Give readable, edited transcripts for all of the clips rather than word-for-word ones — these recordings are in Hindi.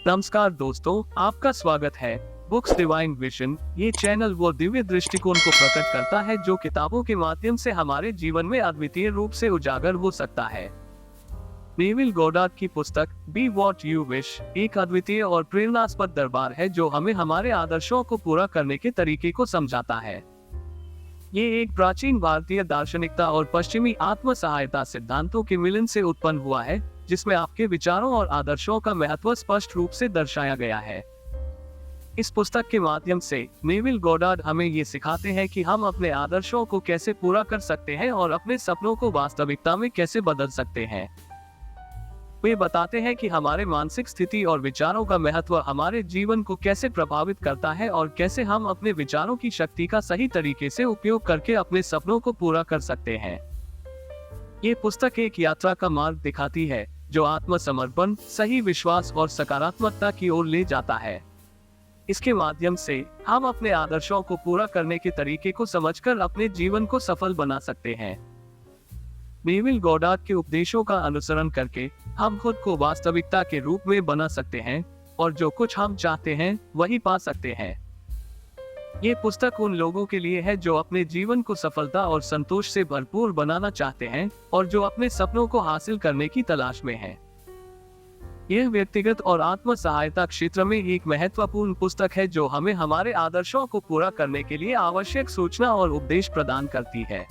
नमस्कार दोस्तों, आपका स्वागत है बुक्स डिवाइन विजन। ये चैनल वो दिव्य दृष्टिकोण को प्रकट करता है जो किताबों के माध्यम से हमारे जीवन में अद्वितीय रूप से उजागर हो सकता है। नेविल गोडार्ड की पुस्तक बी वॉट यू विश एक अद्वितीय और प्रेरणास्पद दरबार है जो हमें हमारे आदर्शों को पूरा करने के तरीके को समझाता है। ये एक प्राचीन भारतीय दार्शनिकता और पश्चिमी आत्म सहायता सिद्धांतों के मिलन से उत्पन्न हुआ है, जिसमें आपके विचारों और आदर्शों का महत्व स्पष्ट रूप से दर्शाया गया है। इस पुस्तक के माध्यम से नेविल गोडार्ड हमें ये सिखाते हैं कि हम अपने आदर्शों को कैसे पूरा कर सकते हैं और अपने सपनों को वास्तविकता में कैसे बदल सकते हैं। वे बताते हैं कि हमारे मानसिक स्थिति और विचारों का महत्व हमारे जीवन को कैसे प्रभावित करता है और कैसे हम अपने विचारों की शक्ति का सही तरीके से उपयोग करके अपने सपनों को पूरा कर सकते हैं। ये पुस्तक एक यात्रा का मार्ग दिखाती है जो आत्मसमर्पण, सही विश्वास और सकारात्मकता की ओर ले जाता है। इसके माध्यम से हम अपने आदर्शों को पूरा करने के तरीके को समझकर अपने जीवन को सफल बना सकते हैं। नेविल गोडार्ड के उपदेशों का अनुसरण करके हम खुद को वास्तविकता के रूप में बना सकते हैं और जो कुछ हम चाहते हैं वही पा सकते हैं। ये पुस्तक उन लोगों के लिए है जो अपने जीवन को सफलता और संतोष से भरपूर बनाना चाहते हैं और जो अपने सपनों को हासिल करने की तलाश में हैं। यह व्यक्तिगत और आत्म सहायता क्षेत्र में एक महत्वपूर्ण पुस्तक है जो हमें हमारे आदर्शों को पूरा करने के लिए आवश्यक सूचना और उपदेश प्रदान करती है।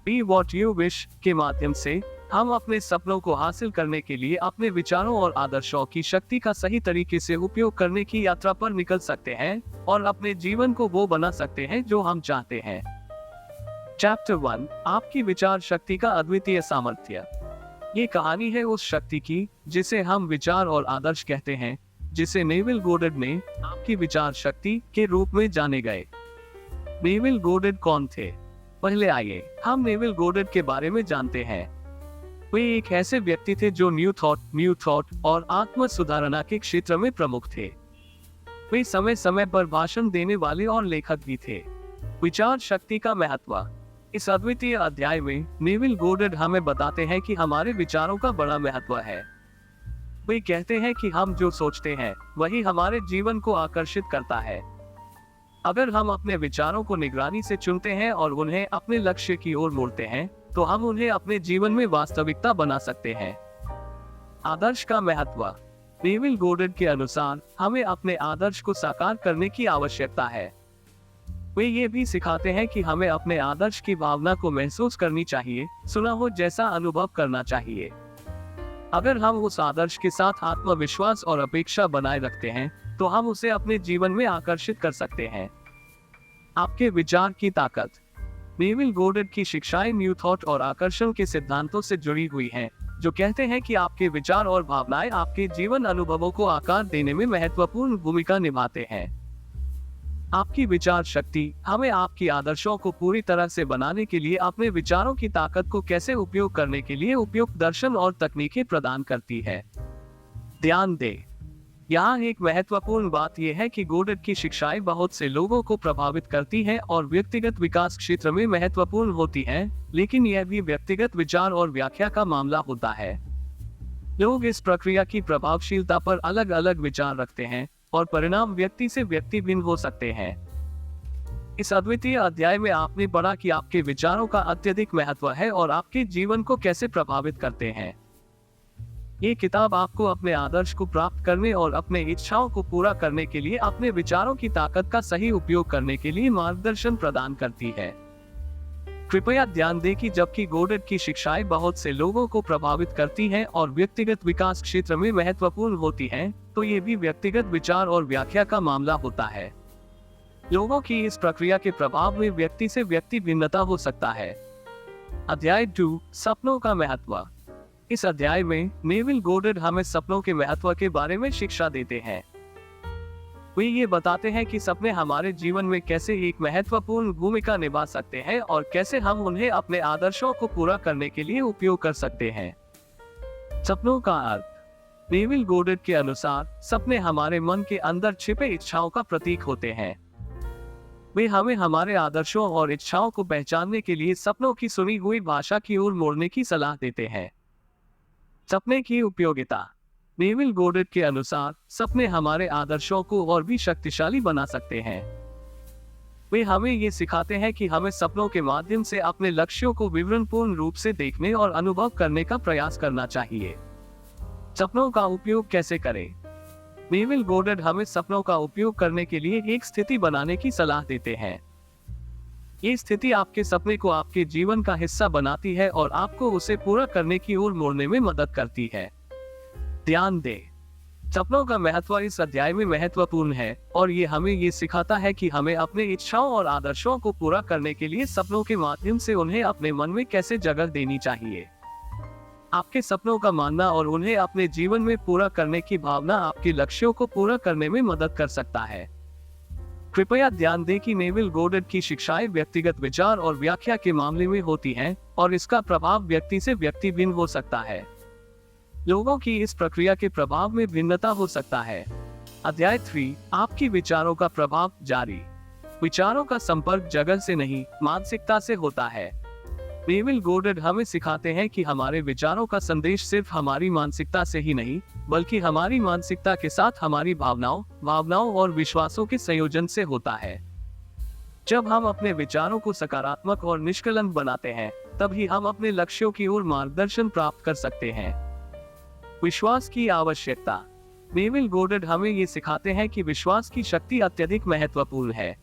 बी वॉट यू विश के माध्यम से हम अपने सपनों को हासिल करने के लिए अपने विचारों और आदर्शों की शक्ति का सही तरीके से उपयोग करने की यात्रा पर निकल सकते हैं और अपने जीवन को वो बना सकते हैं जो हम चाहते हैं। चैप्टर 1, आपकी विचार शक्ति का अद्वितीय सामर्थ्य। ये कहानी है उस शक्ति की जिसे हम विचार और आदर्श कहते हैं, जिसे नेविल गोडार्ड ने आपकी विचार शक्ति के रूप में जाने गए। नेविल गोडार्ड कौन थे? पहले आइए हम नेविल गोडार्ड के बारे में जानते हैं। वे एक ऐसे व्यक्ति थे जो न्यू थॉट और आत्म सुधारणा के क्षेत्र में प्रमुख थे। वे समय समय पर भाषण देने वाले और लेखक भी थे। विचार शक्ति का महत्व। इस अद्वितीय अध्याय में नेविल गोडार्ड हमें बताते हैं कि हमारे विचारों का बड़ा महत्व है। वे कहते हैं कि हम जो सोचते हैं वही हमारे जीवन को आकर्षित करता है। अगर हम अपने विचारों को निगरानी से चुनते हैं और उन्हें अपने लक्ष्य की ओर मोड़ते हैं तो हम उन्हें अपने जीवन में वास्तविकता बना सकते हैं। आदर्श का महत्व। नेविल गोडार्ड के अनुसार हमें अपने आदर्श को साकार करने की आवश्यकता है। वे ये भी सिखाते हैं कि हमें अपने आदर्श की भावना को महसूस करनी चाहिए, सुना हो जैसा अनुभव करना चाहिए। अगर हम उस आदर्श के साथ आत्मविश्वास और अपेक्षा बनाए रखते हैं तो हम उसे अपने जीवन में आकर्षित कर सकते हैं। आपके विचार की ताकत। नेविल गोडार्ड की शिक्षाएं न्यू थॉट और आकर्षण के सिद्धांतों से जुड़ी हुई हैं, जो कहते हैं कि आपके विचार और भावनाएं आपके जीवन अनुभवों को आकार देने में महत्वपूर्ण भूमिका निभाते हैं। आपकी विचार शक्ति हमें आपकी आदर्शों को पूरी तरह से बनाने के लिए अपने विचारों की ताकत को कैसे उपयोग करने के लिए उपयुक्त दर्शन और तकनीकें प्रदान करती है। ध्यान दें, यहाँ एक महत्वपूर्ण बात यह है कि गोडार्ड की शिक्षाएं बहुत से लोगों को प्रभावित करती हैं और व्यक्तिगत विकास क्षेत्र में महत्वपूर्ण होती हैं, लेकिन यह भी व्यक्तिगत विचार और व्याख्या का मामला होता है। लोग इस प्रक्रिया की प्रभावशीलता पर अलग अलग विचार रखते हैं और परिणाम व्यक्ति से व्यक्ति भिन्न हो सकते हैं। इस अद्वितीय अध्याय में आपने पढ़ा कि आपके विचारों का अत्यधिक महत्व है और आपके जीवन को कैसे प्रभावित करते हैं। ये किताब आपको अपने आदर्श को प्राप्त करने और अपने इच्छाओं को पूरा करने के लिए अपने विचारों की ताकत का सही उपयोग करने के लिए मार्गदर्शन प्रदान करती है। कृपया ध्यान दें कि जबकि गोडार्ड की शिक्षाएं बहुत से लोगों को प्रभावित करती हैं और व्यक्तिगत विकास क्षेत्र में महत्वपूर्ण होती हैं, तो ये भी व्यक्तिगत विचार और व्याख्या का मामला होता है। लोगों की इस प्रक्रिया के प्रभाव में व्यक्ति से व्यक्ति भिन्नता हो सकता है। अध्याय 2, सपनों का महत्व। इस अध्याय में नेविल गोडार्ड हमें सपनों के महत्व के बारे में शिक्षा देते हैं। वे ये बताते हैं कि सपने हमारे जीवन में कैसे एक महत्वपूर्ण भूमिका निभा सकते हैं और कैसे हम उन्हें अपने आदर्शों को पूरा करने के लिए उपयोग कर सकते हैं। सपनों का अर्थ। नेविल गोडार्ड के अनुसार सपने हमारे मन के अंदर छिपे इच्छाओं का प्रतीक होते हैं। वे हमें हमारे आदर्शों और इच्छाओं को पहचानने के लिए सपनों की सुनी हुई भाषा की ओर मोड़ने की सलाह देते हैं। सपने की उपयोगिता। नेविल गोडेट के अनुसार सपने हमारे आदर्शों को और भी शक्तिशाली बना सकते हैं। वे हमें ये सिखाते हैं कि हमें सपनों के माध्यम से अपने लक्ष्यों को विवरणपूर्ण रूप से देखने और अनुभव करने का प्रयास करना चाहिए। सपनों का उपयोग कैसे करें? नेविल गोडेट हमें सपनों का उपयोग करने के लिए एक स्थिति बनाने की सलाह देते हैं। ये स्थिति आपके सपने को आपके जीवन का हिस्सा बनाती है और आपको उसे पूरा करने की ओर मोड़ने में मदद करती है। ध्यान दें, सपनों का महत्व इस अध्याय में महत्वपूर्ण है और ये हमें ये सिखाता है कि हमें अपने इच्छाओं और आदर्शों को पूरा करने के लिए सपनों के माध्यम से उन्हें अपने मन में कैसे जगह देनी चाहिए। आपके सपनों का मानना और उन्हें अपने जीवन में पूरा करने की भावना आपके लक्ष्यों को पूरा करने में मदद कर सकता है। कृपया ध्यान दें कि नेविल गोडेट की शिक्षाएं व्यक्तिगत विचार और व्याख्या के मामले में होती हैं और इसका प्रभाव व्यक्ति से व्यक्ति भिन्न हो सकता है। लोगों की इस प्रक्रिया के प्रभाव में भिन्नता हो सकता है। अध्याय 3, आपकी विचारों का प्रभाव जारी। विचारों का संपर्क जगह से नहीं, मानसिकता से होता है। नेविल गोडेट हमें सिखाते हैं कि हमारे विचारों का संदेश सिर्फ हमारी मानसिकता से ही नहीं, बल्कि हमारी मानसिकता के साथ हमारी भावनाओं और विश्वासों के संयोजन से होता है। जब हम अपने विचारों को सकारात्मक और निष्कलंक बनाते हैं, तभी हम अपने लक्ष्यों की ओर मार्गदर्शन प्राप्त कर सकते हैं। विश्वास की आवश्यकता। नेविल गोडेट हमें ये सिखाते हैं कि विश्वास की शक्ति अत्यधिक महत्वपूर्ण है।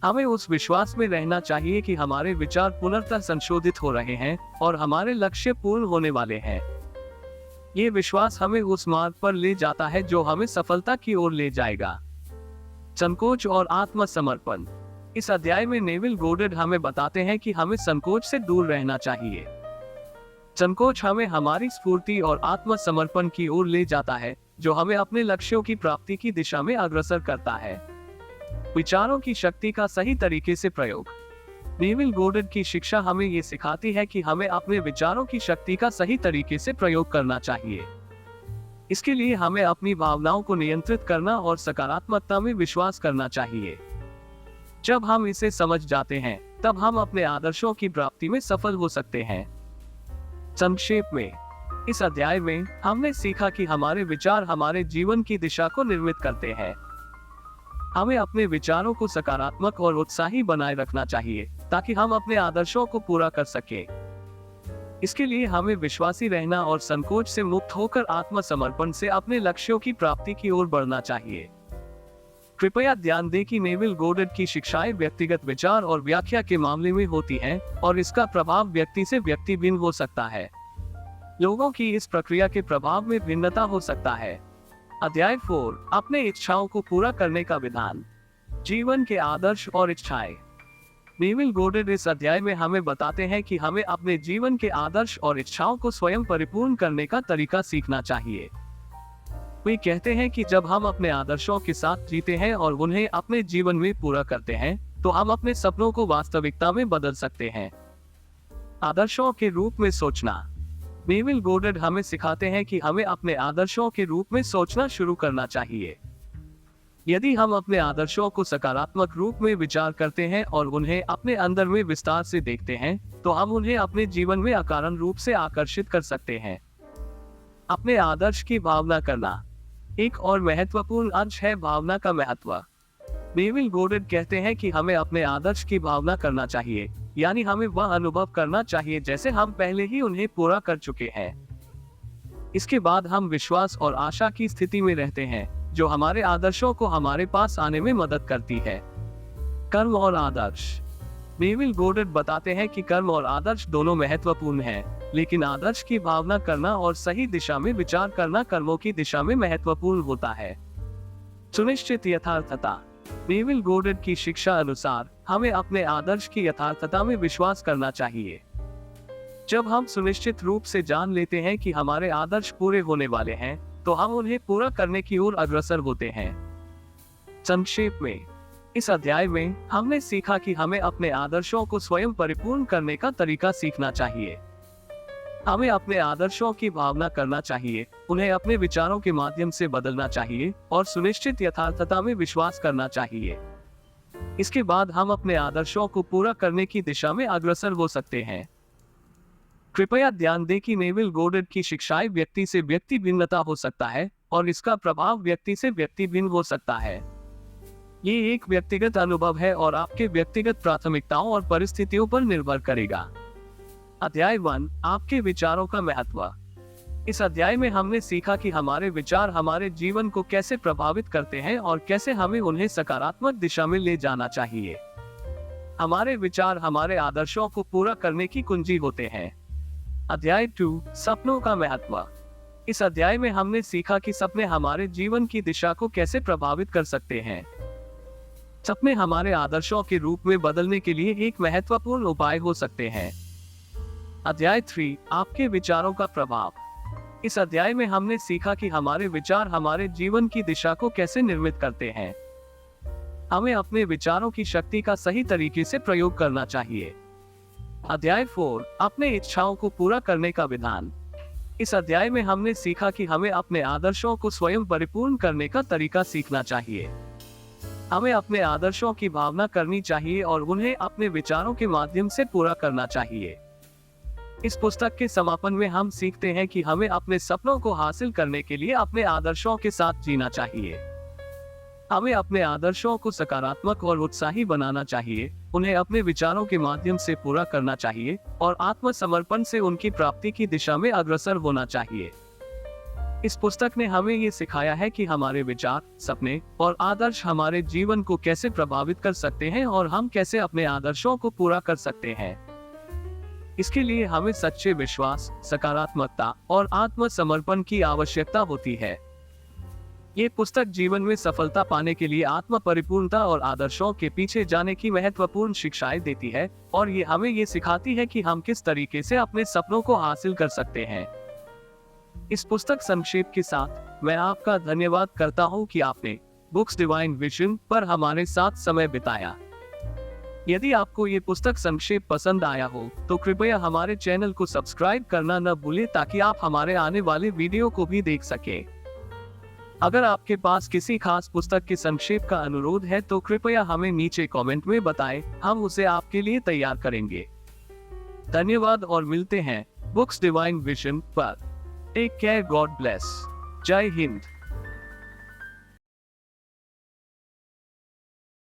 हमें उस विश्वास में रहना चाहिए कि हमारे विचार पुनर्तः संशोधित हो रहे हैं और हमारे लक्ष्य पूर्ण होने वाले हैं। ये विश्वास हमें उस मार्ग पर ले जाता है जो हमें सफलता की ओर ले जाएगा। संकोच और आत्मसमर्पण। इस अध्याय में नेविल गोडेट हमें बताते हैं कि हमें संकोच से दूर रहना चाहिए। संकोच हमें हमारी स्फूर्ति और आत्मसमर्पण की ओर ले जाता है, जो हमें अपने लक्ष्यों की प्राप्ति की दिशा में अग्रसर करता है। विचारों की शक्ति का सही तरीके से प्रयोग। नेविल गोडेट की शिक्षा हमें ये सिखाती है कि हमें अपने विचारों की शक्ति का सही तरीके से प्रयोग करना चाहिए। इसके लिए हमें अपनी भावनाओं को नियंत्रित करना और सकारात्मकता में विश्वास करना चाहिए। जब हम इसे समझ जाते हैं, तब हम अपने आदर्शों की प्राप्ति में सफल हो सकते हैं। संक्षेप में, इस अध्याय में हमने सीखा कि हमारे विचार हमारे जीवन की दिशा को निर्मित करते हैं। हमें अपने विचारों को सकारात्मक और उत्साही बनाए रखना चाहिए ताकि हम अपने आदर्शों को पूरा कर सकें। इसके लिए हमें विश्वासी रहना और संकोच से मुक्त होकर आत्मसमर्पण से अपने लक्ष्यों की प्राप्ति की ओर बढ़ना चाहिए। कृपया ध्यान दें कि नेविल गोडेट की शिक्षाएं व्यक्तिगत विचार और व्याख्या के मामले में होती हैं और इसका प्रभाव व्यक्ति से व्यक्ति भिन्न हो सकता है। लोगों की इस प्रक्रिया के प्रभाव में भिन्नता हो सकता है। अध्याय 4, अपने इच्छाओं को पूरा करने का विधान। जीवन के आदर्श और इच्छाएं। नेविल गोडेट इस अध्याय में हमें बताते हैं कि हमें अपने जीवन के आदर्श और इच्छाओं को स्वयं परिपूर्ण करने का तरीका सीखना चाहिए। वे कहते हैं कि जब हम अपने आदर्शों के साथ जीते हैं और उन्हें अपने जीवन में पूरा करते हैं, तो हम अपने सपनों को वास्तविकता में बदल सकते हैं। आदर्शों के रूप में सोचना। नेविल गोडेट हमें सिखाते हैं कि हमें अपने आदर्शों के रूप में सोचना शुरू करना चाहिए। यदि हम अपने आदर्शों को सकारात्मक रूप में विचार करते हैं और उन्हें अपने अंदर में विस्तार से देखते हैं, तो हम उन्हें अपने जीवन में अकारण रूप से आकर्षित कर सकते हैं। अपने आदर्श की भावना करना। एक और महत्वपूर्ण अंश है भावना का महत्व। नेविल गोडेट कहते हैं कि हमें अपने आदर्श की भावना करना चाहिए, यानी हमें वह अनुभव करना चाहिए जैसे हम पहले ही उन्हें पूरा कर चुके हैं। इसके बाद हम विश्वास और आशा की स्थिति में रहते हैं, जो हमारे आदर्शों को हमारे पास आने में मदद करती है। कर्म और आदर्श। नेविल गोडेट बताते हैं कि कर्म और आदर्श दोनों महत्वपूर्ण हैं, लेकिन आदर्श की भावना करना और सही दिशा में विचार करना कर्मों की दिशा में महत्वपूर्ण होता है। सुनिश्चित यथार्थता। नेविल गोडेट की शिक्षा अनुसार हमें अपने आदर्श की यथार्थता में विश्वास करना चाहिए। जब हम सुनिश्चित रूप से जान लेते हैं कि हमारे आदर्श पूरे होने वाले हैं, तो हम उन्हें पूरा करने की ओर अग्रसर होते हैं। संक्षेप में, इस अध्याय में हमने सीखा कि हमें अपने आदर्शों को स्वयं परिपूर्ण करने का तरीका सीखना चाहिए। हमें अपने आदर्शों की भावना करना चाहिए, उन्हें अपने विचारों के माध्यम से बदलना चाहिए और सुनिश्चित यथार्थता में विश्वास करना चाहिए। इसके बाद हम अपने आदर्शों को पूरा करने की दिशा में अग्रसर हो सकते हैं। कृपया ध्यान दें कि नेविल गोडर्ड की शिक्षाएं व्यक्ति से व्यक्ति भिन्नता हो सकता है और इसका प्रभाव व्यक्ति से व्यक्ति भिन्न हो सकता है। ये एक व्यक्तिगत अनुभव है और आपके व्यक्तिगत प्राथमिकताओं और परिस्थितियों पर निर्भर करेगा। अध्याय 1, आपके विचारों का महत्व। इस अध्याय में हमने सीखा कि हमारे विचार हमारे जीवन को कैसे प्रभावित करते हैं और कैसे हमें उन्हें सकारात्मक दिशा में ले जाना चाहिए। हमारे विचार हमारे आदर्शों को पूरा करने की कुंजी होते हैं। अध्याय 2, सपनों का महत्व। इस अध्याय में हमने सीखा कि सपने हमारे जीवन की दिशा को कैसे प्रभावित कर सकते हैं। सपने हमारे आदर्शों के रूप में बदलने के लिए एक महत्वपूर्ण उपाय हो सकते हैं। अध्याय 3, आपके विचारों का प्रभाव। इस अध्याय में हमने सीखा कि हमारे विचार हमारे जीवन की दिशा को कैसे निर्मित करते हैं। हमें अपने विचारों की शक्ति का सही तरीके से प्रयोग करना चाहिए। अध्याय 4, अपने इच्छाओं को पूरा करने का विधान। इस अध्याय में हमने सीखा कि हमें अपने आदर्शों को स्वयं परिपूर्ण करने का तरीका सीखना चाहिए। हमें अपने आदर्शों की भावना करनी चाहिए और उन्हें अपने विचारों के माध्यम से पूरा करना चाहिए। इस पुस्तक के समापन में हम सीखते हैं कि हमें अपने सपनों को हासिल करने के लिए अपने आदर्शों के साथ जीना चाहिए। हमें अपने आदर्शों को सकारात्मक और उत्साही बनाना चाहिए, उन्हें अपने विचारों के माध्यम से पूरा करना चाहिए और आत्मसमर्पण से उनकी प्राप्ति की दिशा में अग्रसर होना चाहिए। इस पुस्तक ने हमें ये सिखाया है कि हमारे विचार, सपने और आदर्श हमारे जीवन को कैसे प्रभावित कर सकते हैं और हम कैसे अपने आदर्शों को पूरा कर सकते हैं। इसके लिए हमें सच्चे विश्वास, सकारात्मकता और आत्मसमर्पण की आवश्यकता होती है। ये पुस्तक जीवन में सफलता पाने के लिए आत्म परिपूर्णता और आदर्शों के पीछे जाने की महत्वपूर्ण शिक्षाएं देती है और ये हमें ये सिखाती है कि हम किस तरीके से अपने सपनों को हासिल कर सकते हैं। इस पुस्तक संक्षेप के साथ मैं आपका धन्यवाद करता हूं कि आपने बुक्स डिवाइन विजन पर हमारे साथ समय बिताया। यदि आपको ये पुस्तक संक्षेप पसंद आया हो तो कृपया हमारे चैनल को सब्सक्राइब करना न भूलें ताकि आप हमारे आने वाले वीडियो को भी देख सकें। अगर आपके पास किसी खास पुस्तक के संक्षेप का अनुरोध है तो कृपया हमें नीचे कमेंट में बताएं, हम उसे आपके लिए तैयार करेंगे। धन्यवाद और मिलते हैं बुक्स डिवाइन विजन पर। Take care, God bless. जय हिंद।